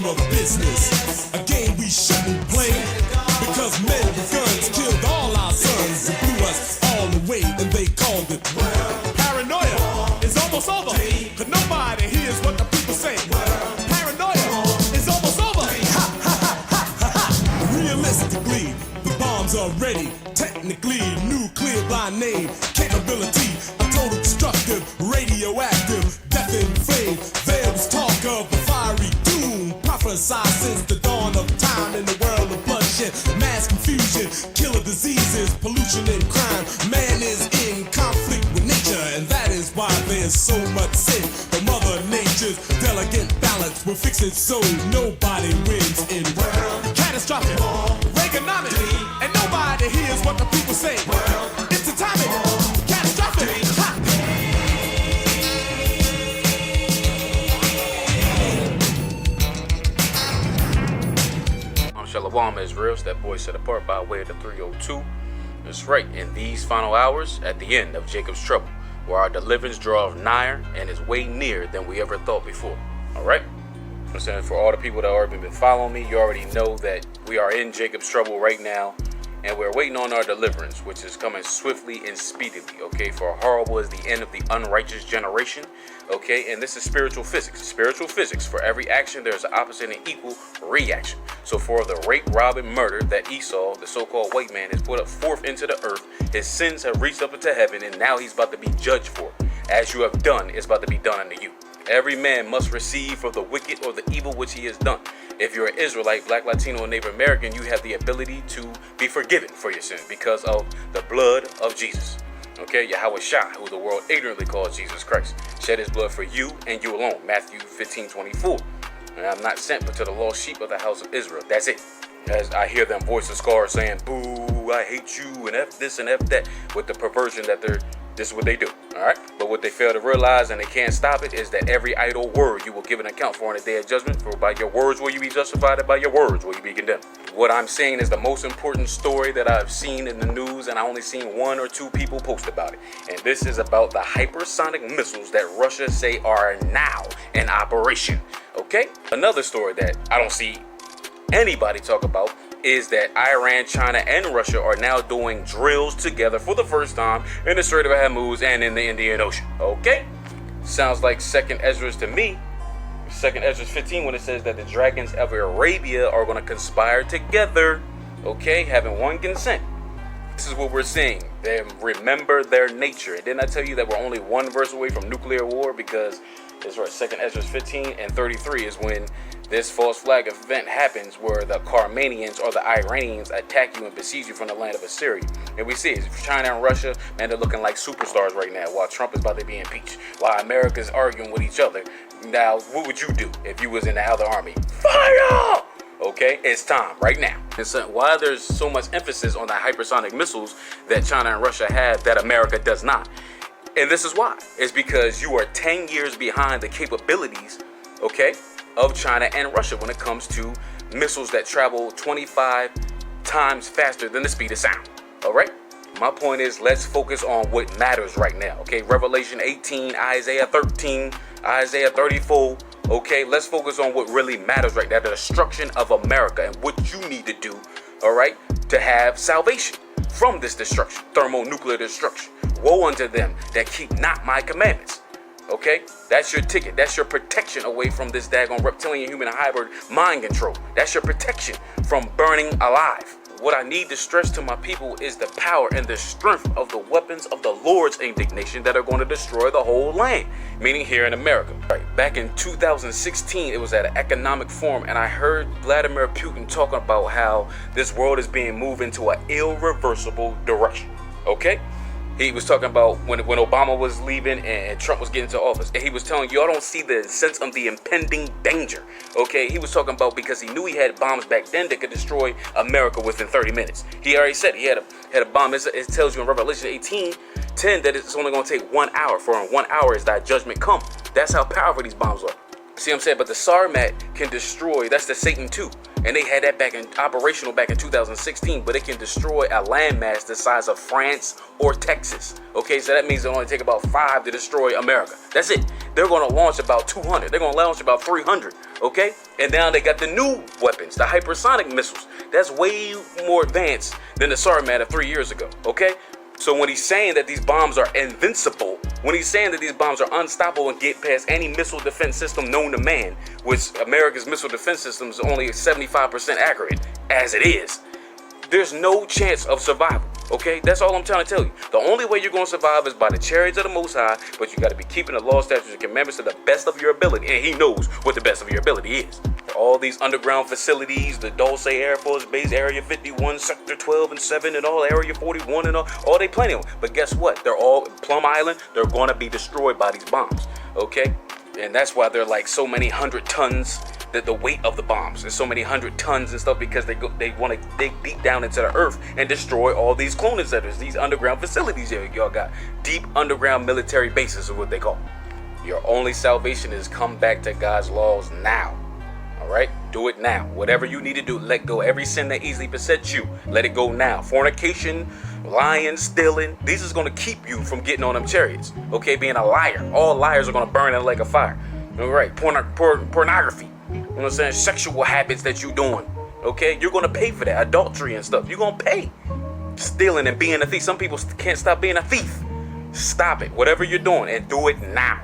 of business, a game we shouldn't play, because men with guns killed all our sons and blew us all away, and they called it paranoia. It's almost over, but nobody hears what the people say. Paranoia is almost over. Ha ha ha ha ha ha. Realistically, the bombs are ready. Technically, nuclear by name, capability, a total destructive, radioactive, death in flame. There was talk of a fiery doom, prophesied since the dawn of time in the world of bloodshed, mass confusion, killer diseases, pollution and crime. Man is in conflict with nature, and that is why there's so much sin. The mother nature's delicate balance will fix it so nobody wins in world. Catastrophic, Reaganomic, and nobody hears what the people say. It's atomic, catastrophic. Ha! Shalom Israel, that boy set apart by way of the 302. That's right, in these final hours at the end of Jacob's trouble, where our deliverance draweth nigher and is way nearer than we ever thought before. Alright? I'm saying, for all the people that already been following me, you already know that we are in Jacob's trouble right now, and we're waiting on our deliverance, which is coming swiftly and speedily, okay? For horrible is the end of the unrighteous generation, okay? And this is spiritual physics. Spiritual physics, for every action, there's an opposite and equal reaction. So for the rape, rob, and murder that Esau, the so-called white man, has put up forth into the earth, his sins have reached up into heaven, and now he's about to be judged for it. As you have done, it's about to be done unto you. Every man must receive for the wicked or the evil which he has done. If you're an Israelite, Black, Latino, or Native American, you have the ability to be forgiven for your sins because of the blood of Jesus. Okay, Yahweh Shah, who the world ignorantly calls Jesus Christ, shed his blood for you and you alone. Matthew 15:24. And I'm not sent but to the lost sheep of the house of Israel. That's it. As I hear them voice of scars saying, boo, I hate you, and F this and F that, with the perversion that this is what they do, all right? But what they fail to realize, and they can't stop it, is that every idle word you will give an account for in the day of judgment. For by your words will you be justified, and by your words will you be condemned. What I'm saying is the most important story that I've seen in the news, and I only seen 1 or 2 people post about it. And this is about the hypersonic missiles that Russia say are now in operation, okay? Another story that I don't see anybody talk about is that Iran, China, and Russia are now doing drills together for the first time in the Strait of Hormuz and in the Indian Ocean. Okay? Sounds like 2nd Ezra to me. 2nd Ezra 15, when it says that the dragons of Arabia are going to conspire together. Okay? Having one consent. This is what we're seeing. They remember their nature. And didn't I tell you that we're only 1 verse away from nuclear war? Because it's right, 2nd Ezra 15 and 33 is when this false flag event happens, where the Carmanians or the Iranians attack you and besiege you from the land of Assyria. And we see it. China and Russia, man, they're looking like superstars right now, while Trump is about to be impeached, while America's arguing with each other. Now, what would you do if you was in the other army? Fire! Okay, it's time right now. And so why there's so much emphasis on the hypersonic missiles that China and Russia have that America does not. And this is why. It's because you are 10 years behind the capabilities, okay, of China and Russia when it comes to missiles that travel 25 times faster than the speed of sound. All right? My point is, let's focus on what matters right now. Okay? Revelation 18, Isaiah 13, Isaiah 34. Okay? Let's focus on what really matters right now. The destruction of America and what you need to do, all right, to have salvation from this destruction, thermonuclear destruction. Woe unto them that keep not my commandments. Okay, that's your ticket. That's your protection away from this daggone reptilian human hybrid mind control. That's your protection from burning alive. What I need to stress to my people is the power and the strength of the weapons of the Lord's indignation that are going to destroy the whole land, meaning here in America. Right. Back in 2016, it was at an economic forum, and I heard Vladimir Putin talking about how this world is being moved into an irreversible direction. Okay? He was talking about when Obama was leaving and Trump was getting into office. And he was telling y'all don't see the sense of the impending danger. Okay, he was talking about because he knew he had bombs back then that could destroy America within 30 minutes. He already said he had a bomb. It tells you in Revelation 18:10 that it's only going to take 1 hour. For in 1 hour is thy judgment come. That's how powerful these bombs are. See what I'm saying? But the Sarmat can destroy, that's the Satan 2. And they had that operational back in 2016, but it can destroy a landmass the size of France or Texas. Okay, so that means it'll only take about 5 to destroy America. That's it. They're gonna launch about 200. They're gonna launch about 300. Okay? And now they got the new weapons, the hypersonic missiles. That's way more advanced than the Sarmat of 3 years ago. Okay? So when he's saying that these bombs are invincible, when he's saying that these bombs are unstoppable and get past any missile defense system known to man, which America's missile defense system is only 75% accurate, as it is, there's no chance of survival, okay? That's all I'm trying to tell you. The only way you're going to survive is by the chariots of the Most High, but you got to be keeping the law, statutes, and commandments to the best of your ability, and he knows what the best of your ability is. All these underground facilities, the Dulce Air Force Base, Area 51, Sector 12 and 7, and all Area 41 and all they plenty of them. But guess what? They're all Plum Island. They're going to be destroyed by these bombs, okay? And that's why they're like so many 100 tons, that the weight of the bombs is so many 100 tons and stuff, because they want to dig deep down into the earth and destroy all these cloning centers, these underground facilities y'all got. Deep underground military bases is what they call. Your only salvation is come back to God's laws now. All right, do it now. Whatever you need to do, let go every sin that easily besets you. Let it go now. Fornication, lying, stealing. These is going to keep you from getting on them chariots. Okay, being a liar. All liars are going to burn in like a fire. All right, pornography. You know what I'm saying? Sexual habits that you doing. Okay, you're going to pay for that. Adultery and stuff. You're going to pay. Stealing and being a thief. Some people can't stop being a thief. Stop it. Whatever you're doing, and do it now.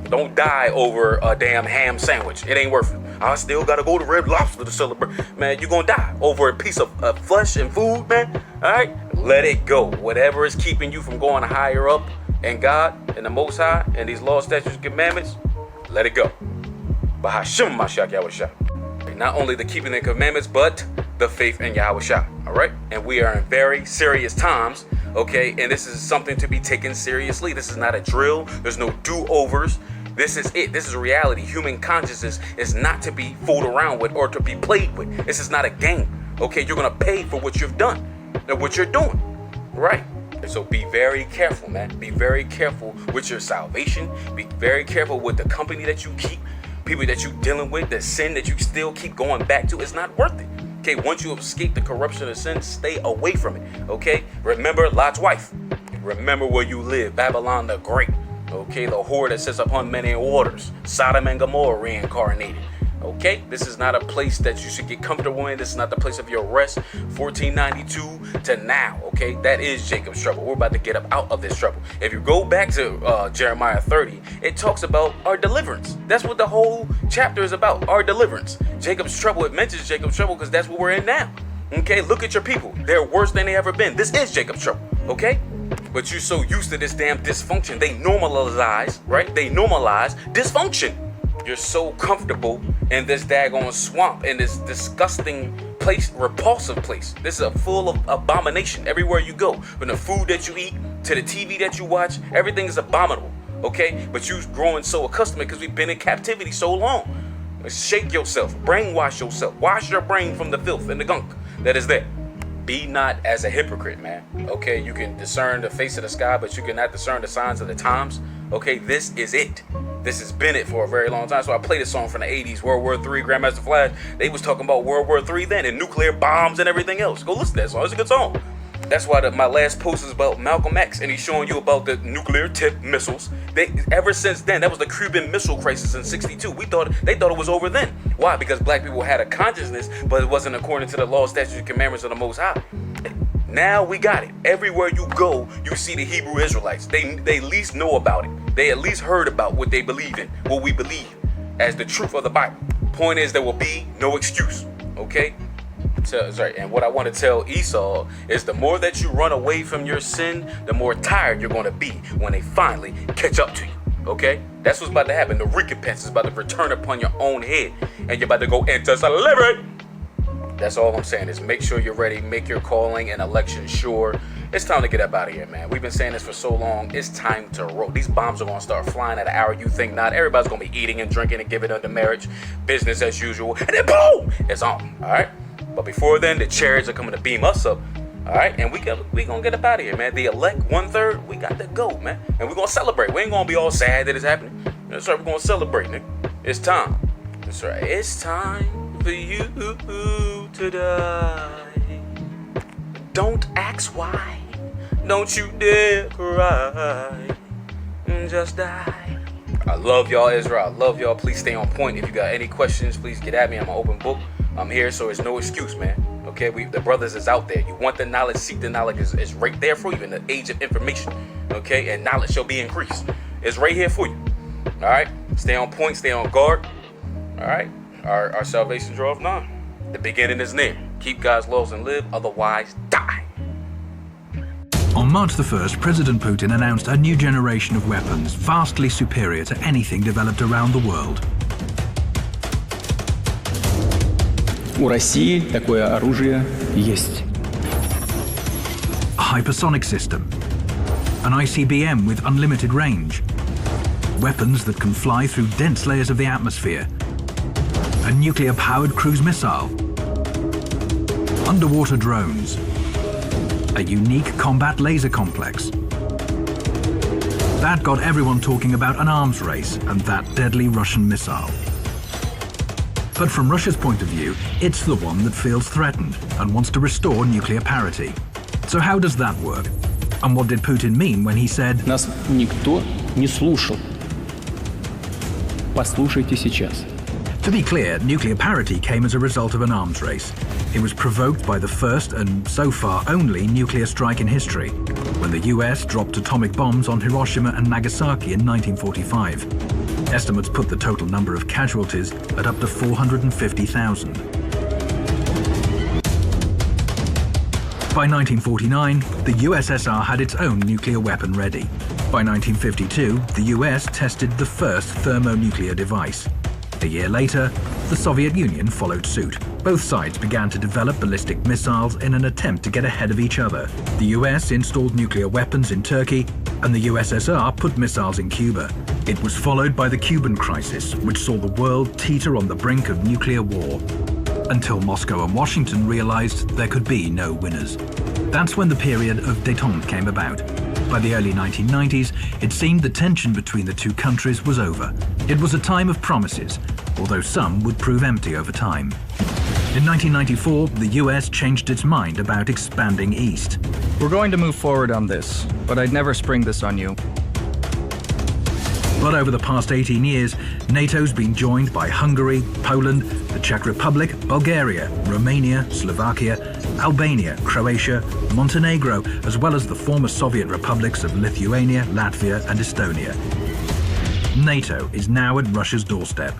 Don't die over a damn ham sandwich. It ain't worth it. I still gotta go to Red Lobster to celebrate. Man, you're gonna die over a piece of flesh and food, man. Alright? Let it go. Whatever is keeping you from going higher up in God and the Most High and these laws, statutes, and commandments, let it go. Bahashim Mashiach Yahushua. Not only the keeping the commandments, but the faith in Yahushua. Alright? And we are in very serious times. Okay? And this is something to be taken seriously. This is not a drill. There's no do-overs. This is it. This is reality. Human consciousness is not to be fooled around with or to be played with. This is not a game. Okay, you're gonna pay for what you've done and what you're doing. Right? So be very careful, man. Be very careful with your salvation. Be very careful with the company that you keep, people that you're dealing with, the sin that you still keep going back to. It's not worth it. Okay, once you escape the corruption of sin, stay away from it. Okay? Remember Lot's wife. Remember where you live, Babylon the Great. Okay, the whore that sits upon many waters, Sodom and Gomorrah reincarnated. Okay, this is not a place that you should get comfortable in. This is not the place of your rest. 1492 to now. Okay, that is Jacob's trouble. We're about to get up out of this trouble. If you go back to Jeremiah 30, it talks about our deliverance. That's what the whole chapter is about, our deliverance. Jacob's trouble, it mentions Jacob's trouble because that's what we're in now. Okay, look at your people. They're worse than they ever been. This is Jacob's trouble. Okay? But you're so used to this damn dysfunction. They normalize, right? They normalize dysfunction. You're so comfortable in this daggone swamp, in this disgusting place, repulsive place. This is a full of abomination everywhere you go. From the food that you eat to the TV that you watch, everything is abominable, okay? But you're growing so accustomed because we've been in captivity so long. Shake yourself, brainwash yourself, wash your brain from the filth and the gunk that is there. Be not as a hypocrite, man. Okay, you can discern the face of the sky, but you cannot discern the signs of the times. Okay, this is it. This has been it for a very long time. So I played a song from the 80s, World War III, Grandmaster Flash. They was talking about World War III then and nuclear bombs and everything else. Go listen to that song. It's a good song. That's why my last post is about Malcolm X, and he's showing you about the nuclear tip missiles. Ever since then, that was the Cuban Missile Crisis in '62. They thought it was over then. Why? Because black people had a consciousness, but it wasn't according to the law, statutes, and commandments of the Most High. Now we got it. Everywhere you go, you see the Hebrew Israelites. They at least know about it. They at least heard about what they believe in, what we believe as the truth of the Bible. Point is, there will be no excuse. Okay? And what I want to tell Esau is the more that you run away from your sin, the more tired you're going to be when they finally catch up to you. Okay? That's what's about to happen. The recompense is about to return upon your own head, and you're about to go into slavery. That's all I'm saying is make sure you're ready. Make your calling and election sure. It's time to get up out of here, man. We've been saying this for so long. It's time to roll. These bombs are going to start flying at an hour you think not. Everybody's going to be eating and drinking and giving under marriage. Business as usual. And then boom! It's on. All right? But before then, the chariots are coming to beam us up. All right? And we going to get up out of here, man. The elect, 1/3, we got to go, man. And we're going to celebrate. We ain't going to be all sad that it's happening. That's right. We're going to celebrate, nigga. It's time. That's right. It's time for you to die. Don't ask why. Don't you dare cry. Just die. I love y'all, Ezra. I love y'all. Please stay on point. If you got any questions, please get at me. I'm an open book. I'm here, so it's no excuse, man. Okay, the brothers is out there. You want the knowledge, seek the knowledge. Is right there for you in the age of information. Okay, and knowledge shall be increased. It's right here for you. All right, stay on point, stay on guard. All right, our salvation draweth nigh. The beginning is near. Keep God's laws and live, otherwise die. On March the 1st, President Putin announced a new generation of weapons vastly superior to anything developed around the world. У России такое оружие есть. A hypersonic system, an ICBM with unlimited range, weapons that can fly through dense layers of the atmosphere, a nuclear-powered cruise missile, underwater drones, a unique combat laser complex. That got everyone talking about an arms race and that deadly Russian missile. But from Russia's point of view, it's the one that feels threatened and wants to restore nuclear parity. So how does that work? And what did Putin mean when he said, Нас никто не слушал. Послушайте сейчас. To be clear, nuclear parity came as a result of an arms race. It was provoked by the first and so far only nuclear strike in history, when the US dropped atomic bombs on Hiroshima and Nagasaki in 1945. Estimates put the total number of casualties at up to 450,000. By 1949, the USSR had its own nuclear weapon ready. By 1952, the US tested the first thermonuclear device. A year later, the Soviet Union followed suit. Both sides began to develop ballistic missiles in an attempt to get ahead of each other. The US installed nuclear weapons in Turkey, and the USSR put missiles in Cuba. It was followed by the Cuban crisis, which saw the world teeter on the brink of nuclear war, until Moscow and Washington realized there could be no winners. That's when the period of détente came about. By the early 1990s, it seemed the tension between the two countries was over. It was a time of promises, although some would prove empty over time. In 1994, the US changed its mind about expanding east. We're going to move forward on this, but I'd never spring this on you. But over the past 18 years, NATO's been joined by Hungary, Poland, the Czech Republic, Bulgaria, Romania, Slovakia, Albania, Croatia, Montenegro, as well as the former Soviet republics of Lithuania, Latvia, and Estonia. NATO is now at Russia's doorstep.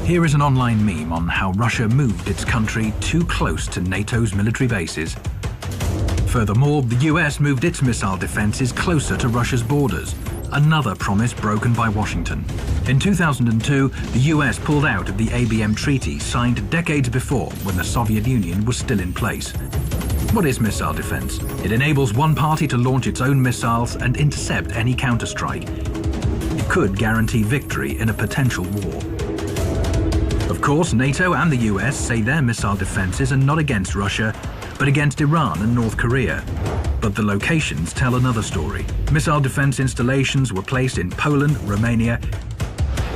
Here is an online meme on how Russia moved its country too close to NATO's military bases. Furthermore, the US moved its missile defenses closer to Russia's borders, another promise broken by Washington. In 2002, the US pulled out of the ABM treaty signed decades before when the Soviet Union was still in place. What is missile defense? It enables one party to launch its own missiles and intercept any counterstrike. It could guarantee victory in a potential war. Of course, NATO and the US say their missile defenses are not against Russia, but against Iran and North Korea. But the locations tell another story. Missile defense installations were placed in Poland, Romania,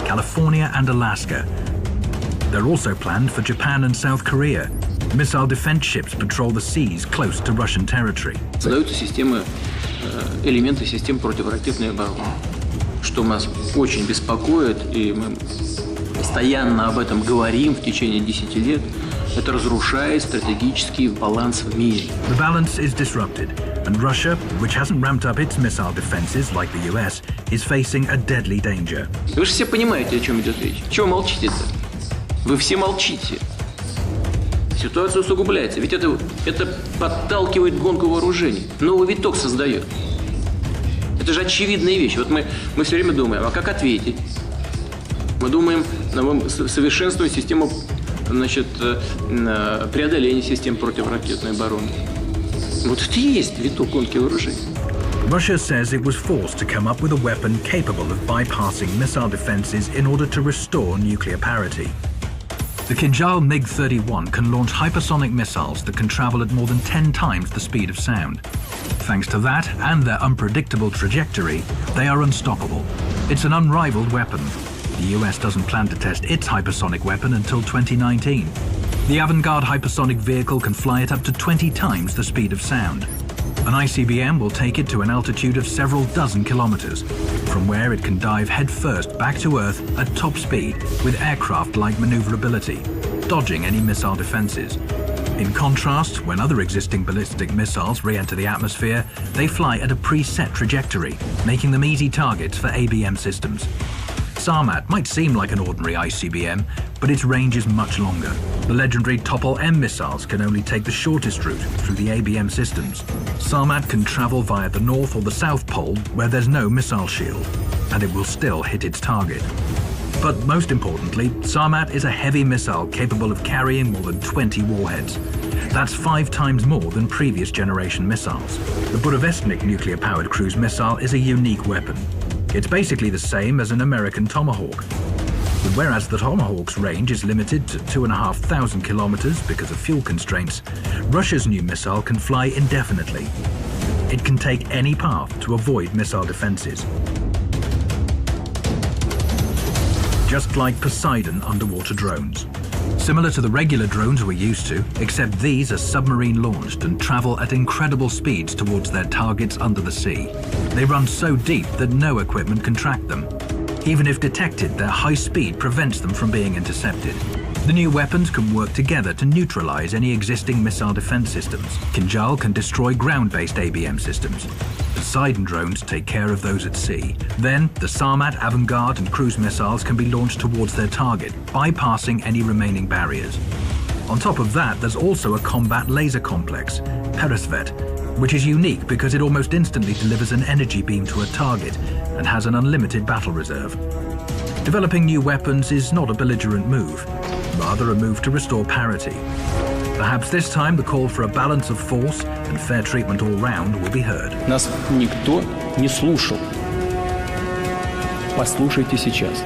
California, and Alaska. They're also planned for Japan and South Korea. Missile defense ships patrol the seas close to Russian territory. Создаются системы, элементы систем противоракетной обороны, что нас очень беспокоит, и мы постоянно об этом говорим в течение 10 лет. Это разрушает стратегический баланс в мире. The balance is disrupted, and Russia, which hasn't ramped up its missile defenses like the US, is facing a deadly danger. Вы же все понимаете, о чем идет речь. Чего молчите-то? Вы все молчите. Ситуация усугубляется, ведь это подталкивает гонку вооружений, новый виток создает. Это же очевидная вещь. Вот мы все время думаем, а как ответить? Мы думаем, мы совершенствуем систему, значит, преодоления систем противоракетной обороны. Вот это и есть виток гонки вооружений. Russia says it was forced to come up with a weapon capable of bypassing missile defenses in order to restore nuclear parity. The Kinjal MiG-31 can launch hypersonic missiles that can travel at more than 10 times the speed of sound. Thanks to that and their unpredictable trajectory, they are unstoppable. It's an unrivaled weapon. The US doesn't plan to test its hypersonic weapon until 2019. The avant-garde hypersonic vehicle can fly at up to 20 times the speed of sound. An ICBM will take it to an altitude of several dozen kilometers, from where it can dive headfirst back to Earth at top speed with aircraft-like maneuverability, dodging any missile defenses. In contrast, when other existing ballistic missiles re-enter the atmosphere, they fly at a preset trajectory, making them easy targets for ABM systems. Sarmat might seem like an ordinary ICBM, but its range is much longer. The legendary Topol-M missiles can only take the shortest route through the ABM systems. Sarmat can travel via the North or the South Pole where there's no missile shield, and it will still hit its target. But most importantly, Sarmat is a heavy missile capable of carrying more than 20 warheads. That's 5 times more than previous generation missiles. The Burevestnik nuclear-powered cruise missile is a unique weapon. It's basically the same as an American Tomahawk. But whereas the Tomahawk's range is limited to 2,500 kilometers because of fuel constraints, Russia's new missile can fly indefinitely. It can take any path to avoid missile defenses. Just like Poseidon underwater drones. Similar to the regular drones we're used to, except these are submarine launched and travel at incredible speeds towards their targets under the sea. They run so deep that no equipment can track them. Even if detected, their high speed prevents them from being intercepted. The new weapons can work together to neutralize any existing missile defense systems. Kinjal can destroy ground-based ABM systems. Poseidon drones take care of those at sea. Then, the Sarmat, Avangard and cruise missiles can be launched towards their target, bypassing any remaining barriers. On top of that, there's also a combat laser complex, Peresvet, which is unique because it almost instantly delivers an energy beam to a target and has an unlimited battle reserve. Developing new weapons is not a belligerent move, rather a move to restore parity. Perhaps this time the call for a balance of force and fair treatment all round will be heard. Нас никто не слушал. Послушайте сейчас.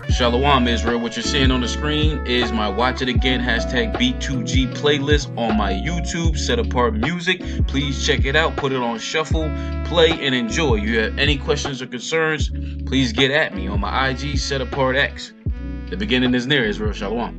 Shalom Israel, what you're seeing on the screen is my Watch It Again #B2G playlist on my YouTube, Set Apart Music. Please check it out, put it on shuffle, play and enjoy. You have any questions or concerns, please get at me on my IG, Set Apart X. The beginning is near, Israel. Shalom.